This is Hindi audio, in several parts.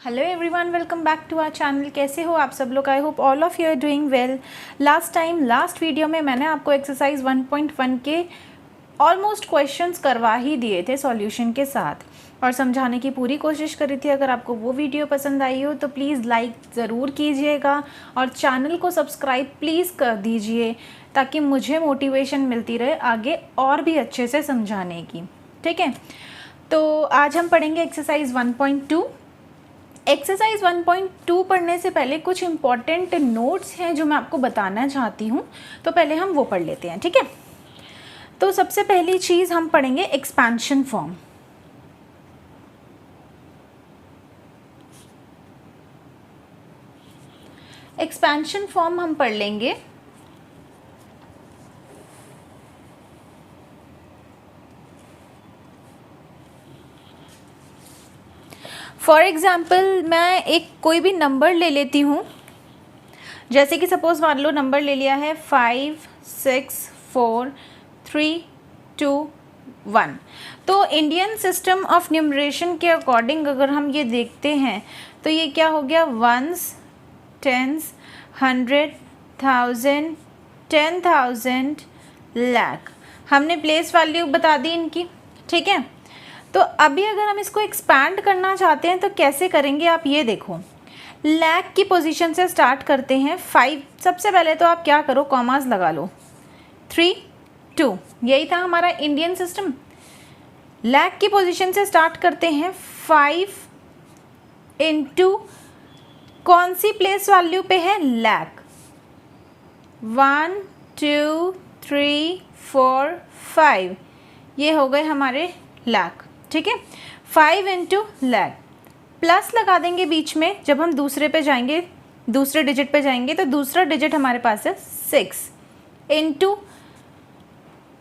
Hello everyone, welcome back to our channel. कैसे हो आप सब लोग? I hope all of you are doing well. Last video में मैंने आपको एक्सरसाइज 1.1 के ऑलमोस्ट क्वेश्चंस करवा ही दिए थे सॉल्यूशन के साथ और समझाने की पूरी कोशिश करी थी। अगर आपको वो वीडियो पसंद आई हो तो प्लीज़ लाइक ज़रूर कीजिएगा और चैनल को सब्सक्राइब प्लीज़ कर दीजिए ताकि मुझे मोटिवेशन मिलती रहे आगे और भी अच्छे से समझाने की। ठीक है, तो आज हम पढ़ेंगे एक्सरसाइज 1.2। एक्सरसाइज 1.2 पढ़ने से पहले कुछ इम्पॉर्टेंट नोट्स हैं जो मैं आपको बताना चाहती हूँ, तो पहले हम वो पढ़ लेते हैं। ठीक है, तो सबसे पहली चीज़ हम पढ़ेंगे एक्सपेंशन फॉर्म। एक्सपेंशन फॉर्म हम पढ़ लेंगे। फॉर एग्ज़ाम्पल मैं एक कोई भी नंबर ले लेती हूँ, जैसे कि सपोज़ मान लो नंबर ले लिया है 5 6 4 3 2 1। तो इंडियन सिस्टम ऑफ न्यूमरेशन के अकॉर्डिंग अगर हम ये देखते हैं तो ये क्या हो गया, वंस, टेंस, 100, 1000, 10,000, लाख। हमने प्लेस वैल्यू बता दी इनकी। ठीक है, तो अभी अगर हम इसको एक्सपैंड करना चाहते हैं तो कैसे करेंगे, आप ये देखो। लाख की पोजीशन से स्टार्ट करते हैं। 5 सबसे पहले तो आप क्या करो, कॉमास लगा लो। 3 2, यही था हमारा इंडियन सिस्टम। लाख की पोजीशन से स्टार्ट करते हैं। 5 इंटू कौन सी प्लेस वैल्यू पे है, लाख। 1 2 3 4 5, ये हो गए हमारे लाख। ठीक है, 5 इंटू लाख, प्लस लगा देंगे बीच में। जब हम दूसरे पे जाएंगे, दूसरे डिजिट पे जाएंगे तो दूसरा डिजिट हमारे पास है 6 इंटू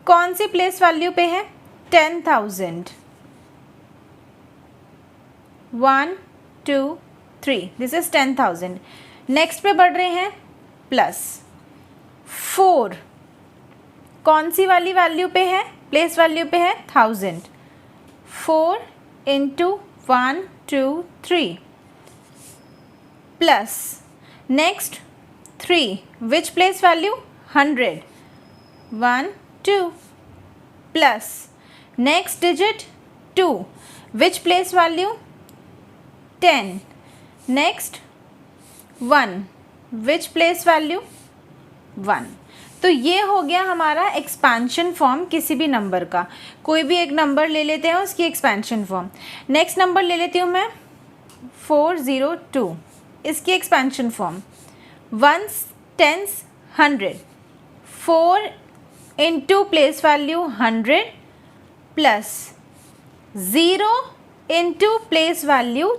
कौन सी प्लेस वैल्यू पे है, 10,000। 1 2 3, दिस इज 10,000। नेक्स्ट पे बढ़ रहे हैं, प्लस 4 कौन सी वाली वैल्यू पे है, प्लेस वैल्यू पे है 1000। 4 into 1 2 3, plus next 3 which place value, 100। 1 2, plus next digit 2 which place value, 10। Next 1 which place value, 1। तो ये हो गया हमारा एक्सपेंशन फॉर्म किसी भी नंबर का। कोई भी एक नंबर ले लेते हैं उसकी एक्सपेंशन फॉर्म। नेक्स्ट नंबर ले लेती हूँ मैं 402, इसकी expansion form. 1s, 10s, 100। 4 into place value 100 plus 0 into place value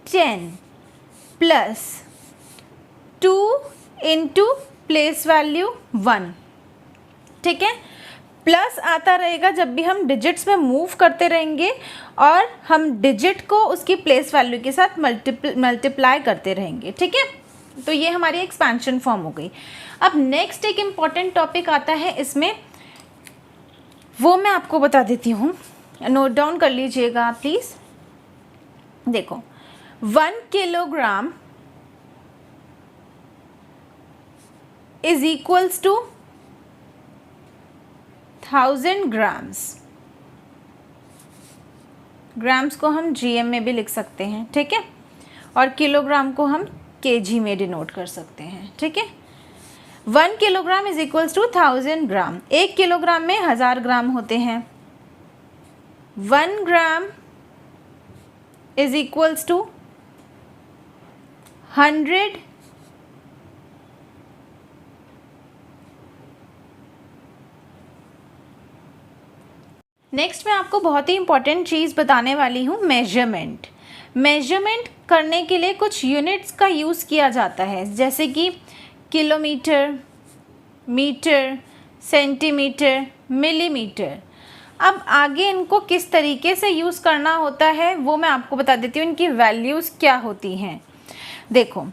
10 plus 2 into place value 1। ठीक है, प्लस आता रहेगा जब भी हम डिजिट्स में मूव करते रहेंगे और हम डिजिट को उसकी प्लेस वैल्यू के साथ मल्टीप्लाई करते रहेंगे। ठीक है, तो ये हमारी एक्सपेंशन फॉर्म हो गई। अब नेक्स्ट एक इम्पॉर्टेंट टॉपिक आता है इसमें, वो मैं आपको बता देती हूँ, नोट डाउन कर लीजिएगा प्लीज़। देखो, 1 kilogram is equals to 1000 grams। Grams को हम जीएम में भी लिख सकते हैं। ठीक है, और किलोग्राम को हम केजी में डिनोट कर सकते हैं। ठीक है, 1 kilogram is equals to 1000 gram. 1 kilogram में 1000 ग्राम होते हैं। 1 gram is equals to 100 next मैं आपको बहुत ही इंपॉर्टेंट चीज़ बताने वाली हूँ, मेजरमेंट। मेजरमेंट करने के लिए कुछ यूनिट्स का यूज़ किया जाता है, जैसे कि किलोमीटर, मीटर, सेंटीमीटर, मिलीमीटर। अब आगे इनको किस तरीके से यूज़ करना होता है वो मैं आपको बता देती हूँ, इनकी वैल्यूज़ क्या होती हैं। देखो,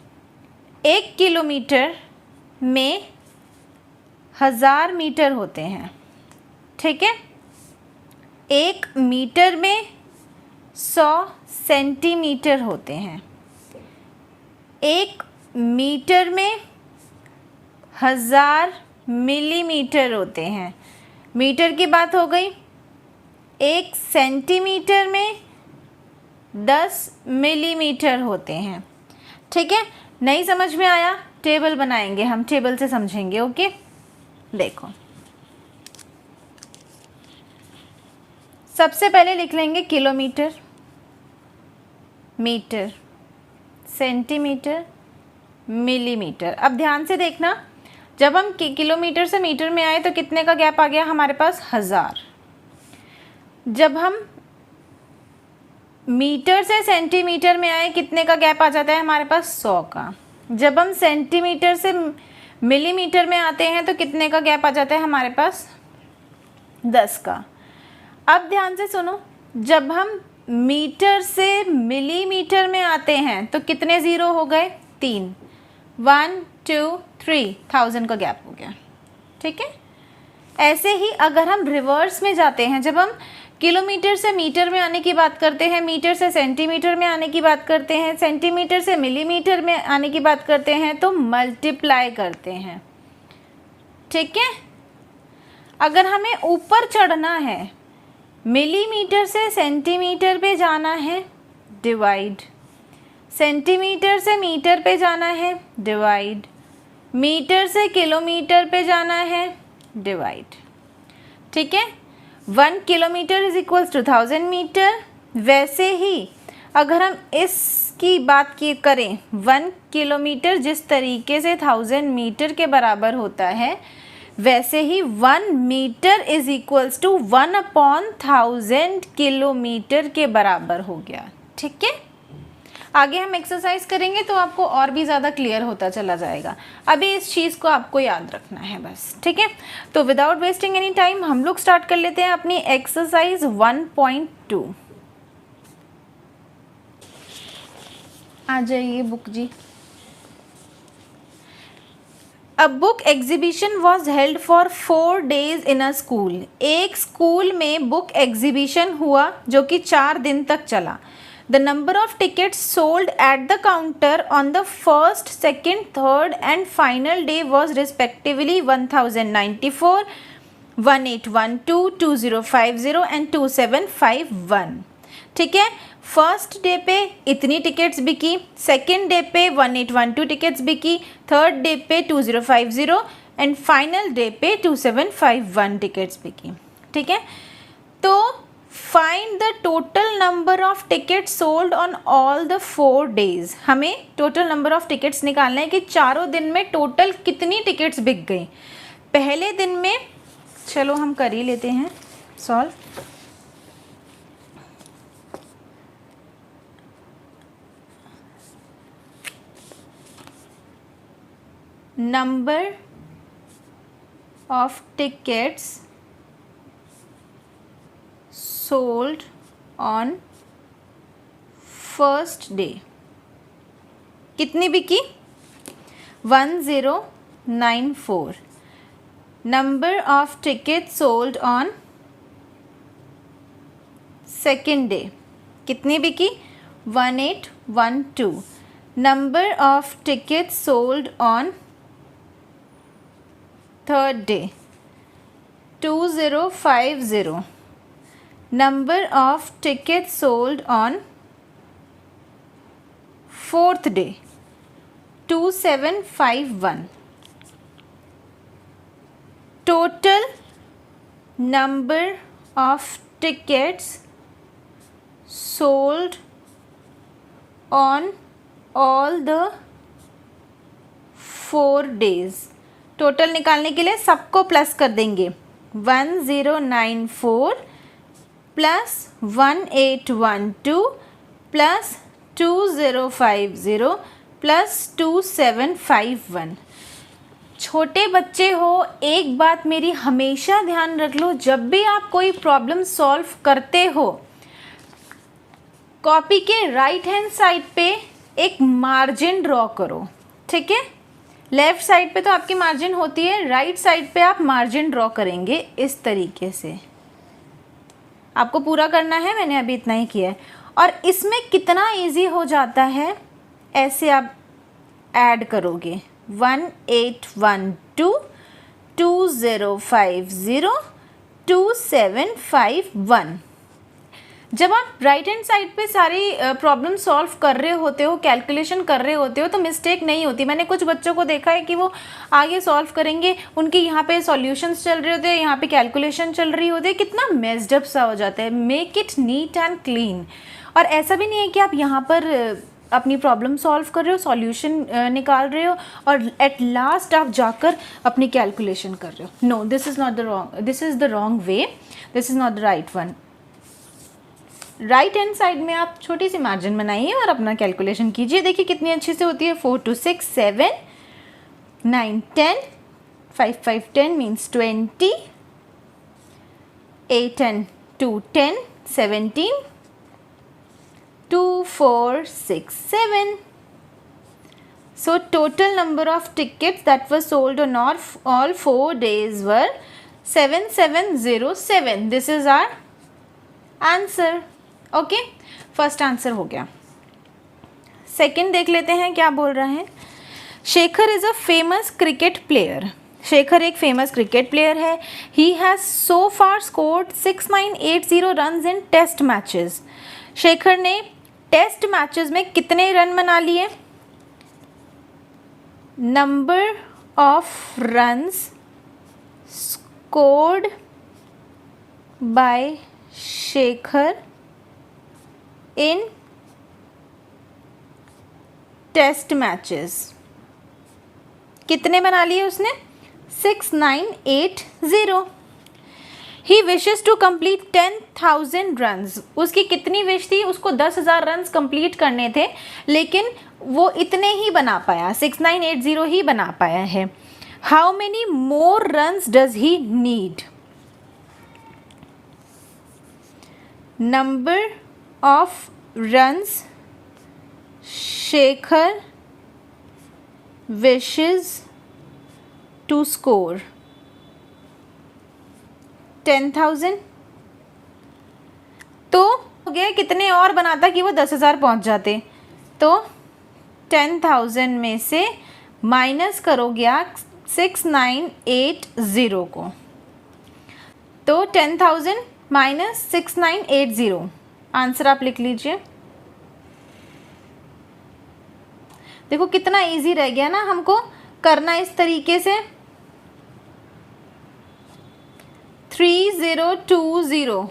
1 किलोमीटर में 1000 मीटर होते हैं। ठीक है, 1 मीटर में 100 सेंटीमीटर होते हैं। 1 मीटर में 1000 मिलीमीटर होते हैं, मीटर की बात हो गई। 1 सेंटीमीटर में 10 मिलीमीटर होते हैं। ठीक है, नहीं समझ में आया, टेबल बनाएंगे हम, टेबल से समझेंगे। ओके, देखो सबसे पहले लिख लेंगे किलोमीटर, मीटर, सेंटीमीटर, मिलीमीटर। अब ध्यान से देखना, जब हम किलोमीटर से मीटर में आए तो कितने का गैप आ गया हमारे पास? 1000। जब हम मीटर से सेंटीमीटर में आए कितने का गैप आ जाता है हमारे पास? 100 का। जब हम सेंटीमीटर से मिलीमीटर में आते हैं तो कितने का गैप आ जाता है हमारे पास? 10 का। अब ध्यान से सुनो, जब हम मीटर से मिलीमीटर में आते हैं तो कितने ज़ीरो हो गए? 3। 1 2 3, 1000 का गैप हो गया। ठीक है, ऐसे ही अगर हम रिवर्स में जाते हैं, जब हम किलोमीटर से मीटर में आने की बात करते हैं, मीटर से सेंटीमीटर में आने की बात करते हैं, सेंटीमीटर से मिलीमीटर में आने की बात करते हैं, तो मल्टीप्लाई करते हैं। ठीक है, अगर हमें ऊपर चढ़ना है, मिलीमीटर से सेंटीमीटर पे जाना है, डिवाइड, सेंटीमीटर से मीटर पे जाना है, डिवाइड, मीटर से किलोमीटर पे जाना है, डिवाइड। ठीक है, 1 kilometre is equals to 1000 metre. वैसे ही अगर हम इसकी बात की करें, 1 किलोमीटर जिस तरीके से 1000 मीटर के बराबर होता है, वैसे ही 1 metre is equals to 1/1000 kilometre के बराबर हो गया। ठीक है, आगे हम एक्सरसाइज करेंगे तो आपको और भी ज़्यादा क्लियर होता चला जाएगा। अभी इस चीज़ को आपको याद रखना है बस। ठीक है, तो विदाउट वेस्टिंग एनी टाइम हम लोग स्टार्ट कर लेते हैं अपनी एक्सरसाइज 1.2। आ जाइए बुक जी। A book exhibition was held for 4 days in a school। एक स्कूल में बुक एग्जीबिशन हुआ जो कि 4 दिन तक चला। The number of tickets sold at the counter on the first, second, third and final day was respectively 1094, 1812, 2050 and 2751। ठीक है, फर्स्ट डे पे इतनी टिकट्स बिकी, सेकेंड डे पे 1812 टिकट्स बिकी, थर्ड डे पे 2050 एंड फाइनल डे पे 2751 टिकट्स बिकी। ठीक है, तो find the total number of tickets sold on all the 4 days. हमें टोटल नंबर ऑफ टिकट्स निकालना है कि चारों दिन में टोटल कितनी टिकट्स बिक गई। पहले दिन में चलो हम कर ही लेते हैं solve. Number of tickets sold on first day कितनी बिकी? 1094। Number of ticket sold on second day कितनी बिकी? 1812। Number of ticket sold on third day 2050। Number of tickets sold on fourth day 2751। Total number of tickets sold on all the 4 days। Total निकालने के लिए सबको प्लस कर देंगे। 1094 प्लस 1812 प्लस 2050 प्लस 2751। छोटे बच्चे हो, एक बात मेरी हमेशा ध्यान रख लो, जब भी आप कोई प्रॉब्लम सॉल्व करते हो, कॉपी के राइट हैंड साइड पे एक मार्जिन ड्रॉ करो। ठीक है, लेफ़्ट साइड पे तो आपकी मार्जिन होती है, राइट साइड पे आप मार्जिन ड्रॉ करेंगे इस तरीके से। आपको पूरा करना है, मैंने अभी इतना ही किया है। और इसमें कितना इजी हो जाता है, ऐसे आप ऐड करोगे 1812 2050 2751। जब आप राइट हैंड साइड पे सारी प्रॉब्लम सॉल्व कर रहे होते हो, कैलकुलेशन कर रहे होते हो, तो मिस्टेक नहीं होती। मैंने कुछ बच्चों को देखा है कि वो आगे सॉल्व करेंगे, उनके यहाँ पे सॉल्यूशंस चल रहे होते हैं, यहाँ पे कैलकुलेशन चल रही होती है, कितना मेस्ड अप सा हो जाता है। Make it neat and clean. और ऐसा भी नहीं है कि आप यहाँ पर अपनी प्रॉब्लम सॉल्व कर रहे हो, सॉल्यूशन निकाल रहे हो और एट लास्ट आप जाकर अपनी कैलकुलेशन कर रहे हो। No, this is not the wrong, this is the wrong way, this is not the right one. Right hand side में आप छोटी सी मार्जिन बनाइए और अपना कैलकुलेशन कीजिए। देखिए कितनी अच्छी से होती है। 4 2 6 7 9 10 5 5 10 means 20, 8 and 2 10 17 2 4 6 7. So total number of tickets that were sold on all 4 days were 7707. This is our answer. Okay, first answer हो गया। सेकंड देख लेते हैं क्या बोल रहे हैं। Shekhar is a famous cricket player. Shekhar एक फेमस क्रिकेट प्लेयर है। He has so far scored 6980 runs in test matches. Shekhar ने टेस्ट मैचेस में कितने रन बना लिए? Number of runs scored by Shekhar in test matches. कितने बना लिए उसने? 6980। He wishes to complete 10,000 runs. उसकी कितनी विश थी? उसको 10,000 रन्स कंप्लीट करने थे, लेकिन वो इतने ही बना पाया, 6980 ही बना पाया है। How many more runs does he need? Number of runs Shekhar wishes to score 10,000। तो हो गया कितने और बनाता कि वो 10,000 पहुंच जाते? तो 10,000 में से माइनस करोगे आप 6980 को, तो 10,000 माइनस 6980। आंसर आप लिख लीजिए। देखो कितना इजी रह गया ना हमको करना इस तरीके से। 3020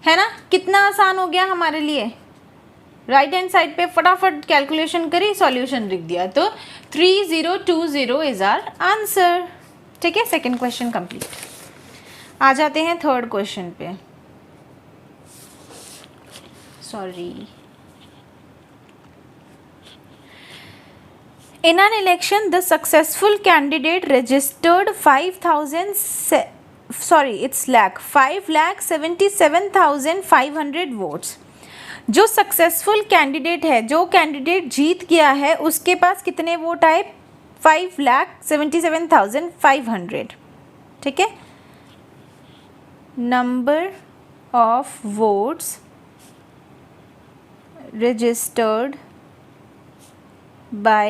है ना, कितना आसान हो गया हमारे लिए। राइट हैंड साइड पे फटाफट कैलकुलेशन करी, सॉल्यूशन लिख दिया, तो 3020 इज आवर आंसर। ठीक है, सेकंड क्वेश्चन कंप्लीट। आ जाते हैं थर्ड क्वेश्चन पे। Sorry. In an election, the successful candidate registered 5,77,500 votes. जो सक्सेसफुल कैंडिडेट है, जो कैंडिडेट जीत गया है, उसके पास कितने वोट आए? 5,77,500। ठीक है, number of votes registered by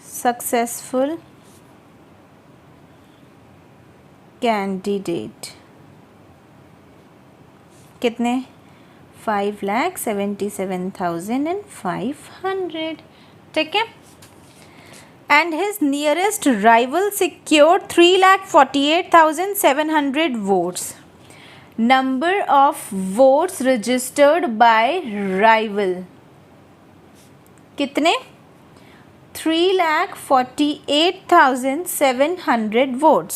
successful candidate कितने? 5,77,500। ठीक है, and his nearest rival secured 3,48,700 votes. Number of votes registered by rival कितने? 3,48,700 votes.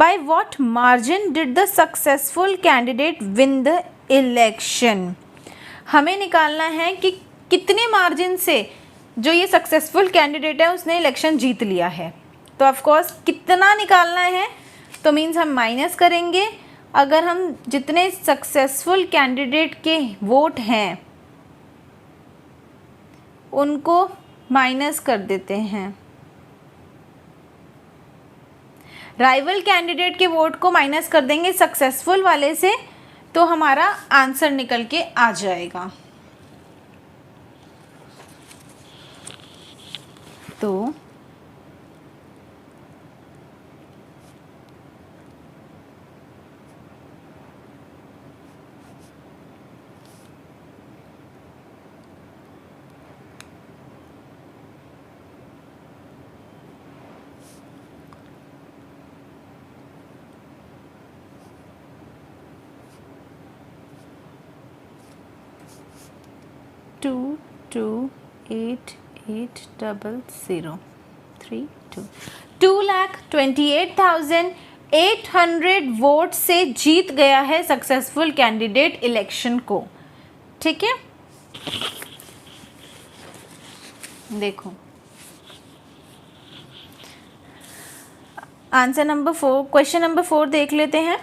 By what margin did the successful candidate win the election? हमें निकालना है कि कितने मार्जिन से जो ये सक्सेसफुल कैंडिडेट है उसने इलेक्शन जीत लिया है। तो ऑफ कोर्स कितना निकालना है, तो मीन्स हम माइनस करेंगे। अगर हम जितने सक्सेसफुल कैंडिडेट के वोट हैं उनको माइनस कर देते हैं, राइवल कैंडिडेट के वोट को माइनस कर देंगे सक्सेसफुल वाले से, तो हमारा आंसर निकल के आ जाएगा। तो टू टू 880032 2,28,800 वोट से जीत गया है सक्सेसफुल कैंडिडेट इलेक्शन को। ठीक है, देखो आंसर नंबर 4, क्वेश्चन नंबर 4 देख लेते हैं।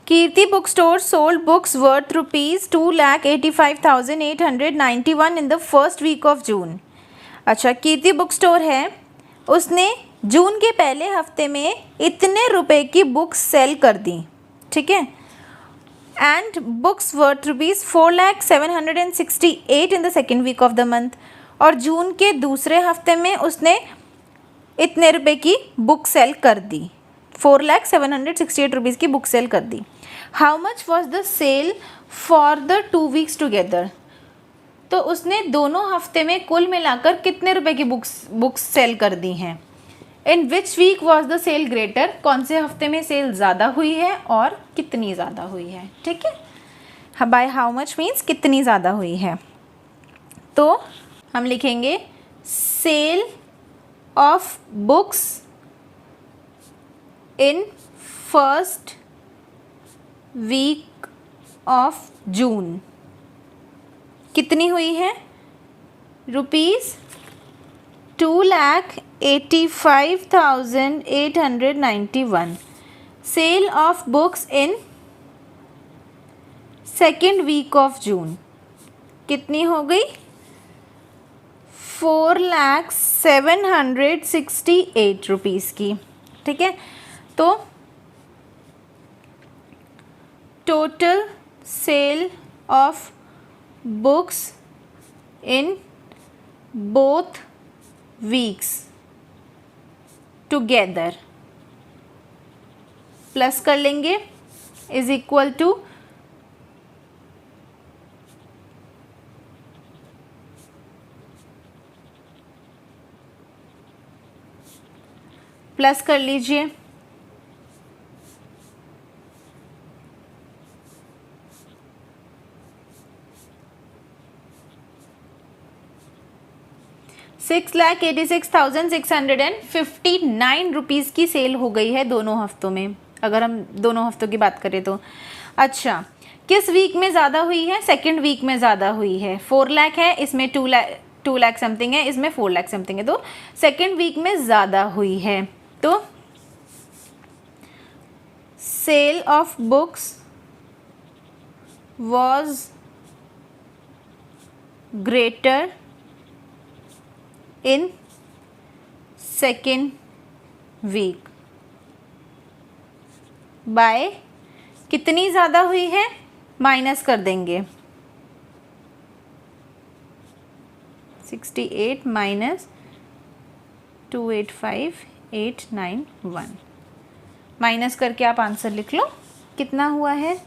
Kirti book store sold books worth ₹2,85,891 in the first week of June. अच्छा, कीर्ति बुक स्टोर है, उसने जून के पहले हफ्ते में इतने रुपए की बुक्स सेल कर दी। ठीक है, and books worth ₹4,07,68 in the second week of the month. और जून के दूसरे हफ्ते में उसने इतने रुपए की बुक सेल कर दी, 4,07,68 रुपीज़ की बुक सेल कर दी। How much was the sale for the 2 weeks together. तो उसने दोनों हफ्ते में कुल मिलाकर कितने रुपए की बुक्स सेल कर दी हैं। In which week was the sale greater, कौन से हफ्ते में सेल ज़्यादा हुई है और कितनी ज़्यादा हुई है। ठीक है, बाय हाउ मच मीन्स कितनी ज़्यादा हुई है। तो हम लिखेंगे sale of books in first week of June कितनी हुई है, ₹2,85,891। Sale of books in second week of June कितनी हो गई, 4,07,68 रुपीज़ की। ठीक है, तो total sale of books in both weeks together plus कर लेंगे इज इक्वल टू प्लस कर लीजिए 6,86,659 रुपीज़ की सेल हो गई है दोनों हफ्तों में, अगर हम दोनों हफ्तों की बात करें तो। अच्छा, किस वीक में ज़्यादा हुई है, सेकेंड वीक में ज़्यादा हुई है। 4 लाख है, इसमें 2 लाख समथिंग है, इसमें 4 लाख समथिंग है, तो सेकेंड वीक में ज़्यादा हुई है। तो sale of books was greater in second week by कितनी ज़्यादा हुई है, माइनस कर देंगे 68 माइनस 285,891 माइनस करके आप आंसर लिख लो कितना हुआ है,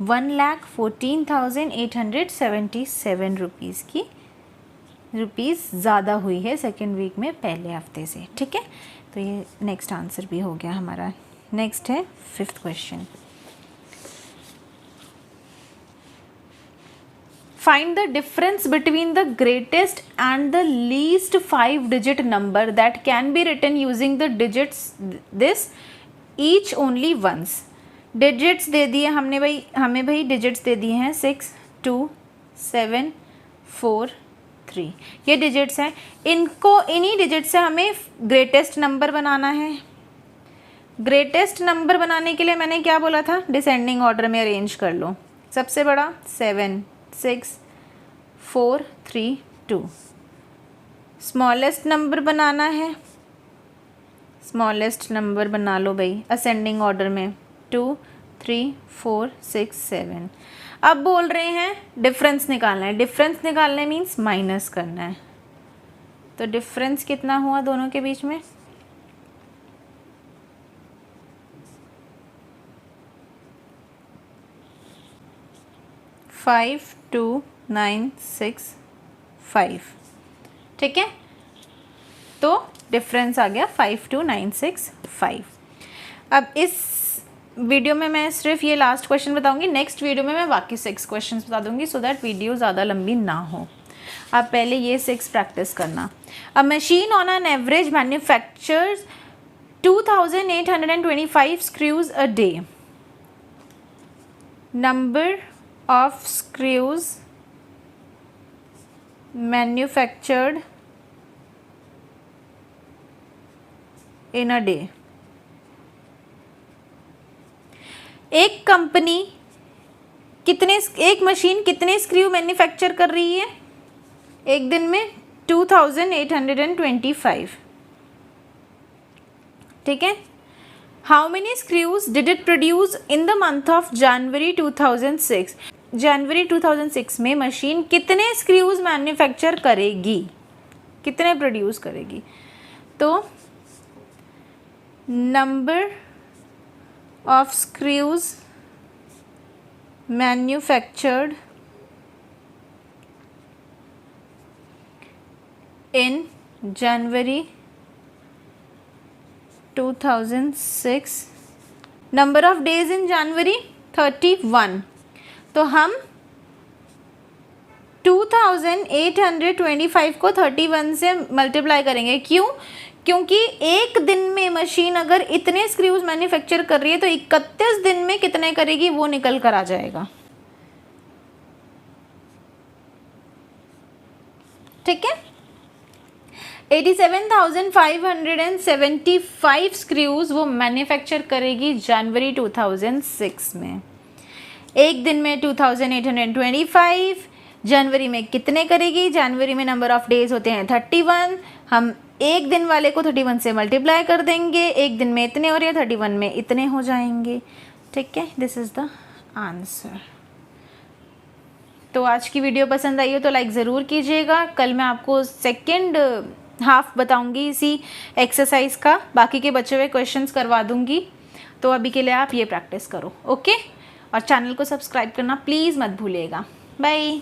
1,14,877 रुपीज़ की ज़्यादा हुई है सेकेंड वीक में पहले हफ्ते से। ठीक है, तो ये नेक्स्ट आंसर भी हो गया हमारा। नेक्स्ट है 5th question. Find the difference between the greatest and the least 5 digit number that can be written using the digits this each only once. Digits दे दिए हमने भाई, हमें भाई डिजिट्स दे दिए हैं 6, 2, 7, 4, 3, ये डिजिट्स हैं। इनको इन्हीं डिजिट से हमें ग्रेटेस्ट नंबर बनाना है। ग्रेटेस्ट नंबर बनाने के लिए मैंने क्या बोला था, डिसेंडिंग ऑर्डर में अरेंज कर लो। सबसे बड़ा 7, 6, 4, 3, 2। स्मॉलेस्ट नंबर बनाना है, स्मॉलेस्ट नंबर बना लो भाई असेंडिंग ऑर्डर में 2, 3, 4, 6, 7। अब बोल रहे हैं डिफरेंस निकालना है। डिफरेंस निकालने मीन्स माइनस करना है। तो डिफरेंस कितना हुआ दोनों के बीच में? 5296.5। ठीक है, तो डिफरेंस आ गया 5296.5। अब इस वीडियो में मैं सिर्फ ये लास्ट क्वेश्चन बताऊंगी, नेक्स्ट वीडियो में मैं बाकी 6 क्वेश्चंस बता दूंगी, सो दैट वीडियो ज़्यादा लंबी ना हो। आप पहले ये 6 प्रैक्टिस करना। A machine on an average manufactures 2825 screws a day. Number of screws manufactured in a day. एक कंपनी एक मशीन कितने स्क्रू मैन्युफैक्चर कर रही है एक दिन में? 2825। ठीक है, how many screws did it produce in the month of January 2006? जनवरी 2006 में मशीन कितने स्क्रूज मैन्युफैक्चर करेगी, कितने प्रोड्यूस करेगी? तो number of screws manufactured in January 2006। number of days in January 31। तो हम 2825 को 31 से मल्टीप्लाई करेंगे। क्यों? क्योंकि एक दिन में मशीन अगर इतने स्क्रूज मैन्युफैक्चर कर रही है तो 31 दिन में कितने करेगी वो निकल कर आ जाएगा। ठीक है, 87,575 स्क्रूज वो मैन्युफैक्चर करेगी जनवरी 2006 में। एक दिन में 2825, जनवरी में कितने करेगी? जनवरी में नंबर ऑफ डेज होते हैं 31, हम एक दिन वाले को 31 से मल्टीप्लाई कर देंगे, एक दिन में इतने हो रहे हैं 31 में इतने हो जाएंगे। ठीक है, दिस इज़ द आंसर। तो आज की वीडियो पसंद आई हो तो लाइक ज़रूर कीजिएगा। कल मैं आपको सेकंड हाफ बताऊंगी इसी एक्सरसाइज का, बाकी के बचे हुए क्वेश्चंस करवा दूंगी। तो अभी के लिए आप ये प्रैक्टिस करो, ओके? और चैनल को सब्सक्राइब करना प्लीज़ मत भूलिएगा। बाय।